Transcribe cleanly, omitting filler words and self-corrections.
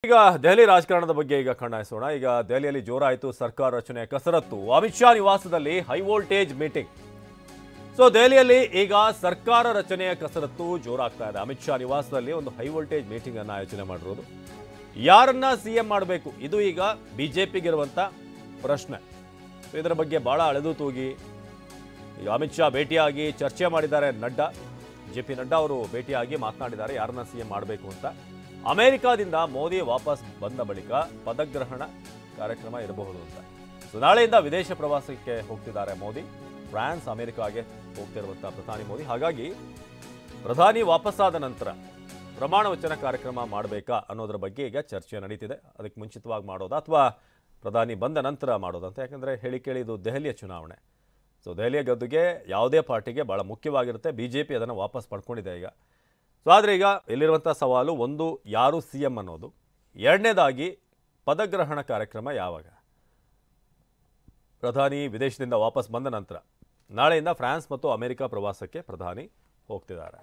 ಈಗ ದೆಹಲಿ ರಾಜಕಾರಣದ ಬಗ್ಗೆ ಈಗ ಕಣ್ಣಾಯಿಸೋಣ. ಈಗ ದೆಹಲಿಯಲ್ಲಿ ಜೋರಾಯಿತು ಸರ್ಕಾರ ರಚನೆ ಕಸರತ್ತು. ಅಮಿತ್ ಶಾ ನಿವಾಸದಲ್ಲಿ ಹೈ ವೋಲ್ಟೇಜ್ ಮೀಟಿಂಗ್. ಸೊ ದೆಹಲಿಯಲ್ಲಿ ಈಗ ಸರ್ಕಾರ ರಚನೆಯ ಕಸರತ್ತು ಜೋರಾಗ್ತಾ ಇದೆ. ಅಮಿತ್ ಶಾ ನಿವಾಸದಲ್ಲಿ ಒಂದು ಹೈ ವೋಲ್ಟೇಜ್ ಮೀಟಿಂಗ್ ಅನ್ನು ಆಯೋಜನೆ ಮಾಡಿರೋದು. ಯಾರನ್ನ ಸಿಎಂ ಮಾಡಬೇಕು, ಇದು ಈಗ ಬಿಜೆಪಿಗಿರುವಂತ ಪ್ರಶ್ನೆ. ಇದರ ಬಗ್ಗೆ ಬಹಳ ಅಳೆದು ತೂಗಿ ಈಗ ಅಮಿತ್ ಶಾ ಭೇಟಿಯಾಗಿ ಚರ್ಚೆ ಮಾಡಿದ್ದಾರೆ. ಜೆ.ಪಿ. ನಡ್ಡಾ ಅವರು ಭೇಟಿಯಾಗಿ ಮಾತನಾಡಿದ್ದಾರೆ ಯಾರನ್ನ ಸಿಎಂ ಮಾಡಬೇಕು ಅಂತ. ಅಮೆರಿಕಾದಿಂದ ಮೋದಿ ವಾಪಸ್ ಬಂದ ಬಳಿಕ ಪದಗ್ರಹಣ ಕಾರ್ಯಕ್ರಮ ಇರಬಹುದು ಅಂತ. ಸೊ ನಾಳೆಯಿಂದ ವಿದೇಶ ಪ್ರವಾಸಕ್ಕೆ ಹೋಗ್ತಿದ್ದಾರೆ ಮೋದಿ. ಫ್ರಾನ್ಸ್, ಅಮೆರಿಕಾಗೆ ಹೋಗ್ತಿರುವಂತಹ ಪ್ರಧಾನಿ ಮೋದಿ. ಹಾಗಾಗಿ ಪ್ರಧಾನಿ ವಾಪಸ್ಸಾದ ನಂತರ ಪ್ರಮಾಣ ವಚನ ಕಾರ್ಯಕ್ರಮ ಮಾಡಬೇಕಾ ಅನ್ನೋದ್ರ ಬಗ್ಗೆ ಈಗ ಚರ್ಚೆ ನಡೀತಿದೆ. ಅದಕ್ಕೆ ಮುಂಚಿತವಾಗಿ ಮಾಡೋದಾ ಅಥವಾ ಪ್ರಧಾನಿ ಬಂದ ನಂತರ ಮಾಡೋದಂತ. ಯಾಕಂದರೆ ಹೇಳಿ ಕೇಳಿ ಇದು ದೆಹಲಿಯ ಚುನಾವಣೆ. ಸೊ ದೆಹಲಿಯ ಗದ್ದುಗೆ ಯಾವುದೇ ಪಾರ್ಟಿಗೆ ಭಾಳ ಮುಖ್ಯವಾಗಿರುತ್ತೆ. ಬಿಜೆಪಿ ಅದನ್ನು ವಾಪಸ್ ಪಡ್ಕೊಂಡಿದೆ ಈಗ. ಸೊ ಆದರೆ ಈಗ ಇಲ್ಲಿರುವಂಥ ಸವಾಲು ಒಂದು, ಯಾರು ಸಿ ಎಂ ಅನ್ನೋದು. ಎರಡನೇದಾಗಿ ಪದಗ್ರಹಣ ಕಾರ್ಯಕ್ರಮ ಯಾವಾಗ. ಪ್ರಧಾನಿ ವಿದೇಶದಿಂದ ವಾಪಸ್ ಬಂದ ನಂತರ ನಾಳೆಯಿಂದ ಫ್ರಾನ್ಸ್ ಮತ್ತು ಅಮೆರಿಕ ಪ್ರವಾಸಕ್ಕೆ ಪ್ರಧಾನಿ ಹೋಗ್ತಿದ್ದಾರೆ.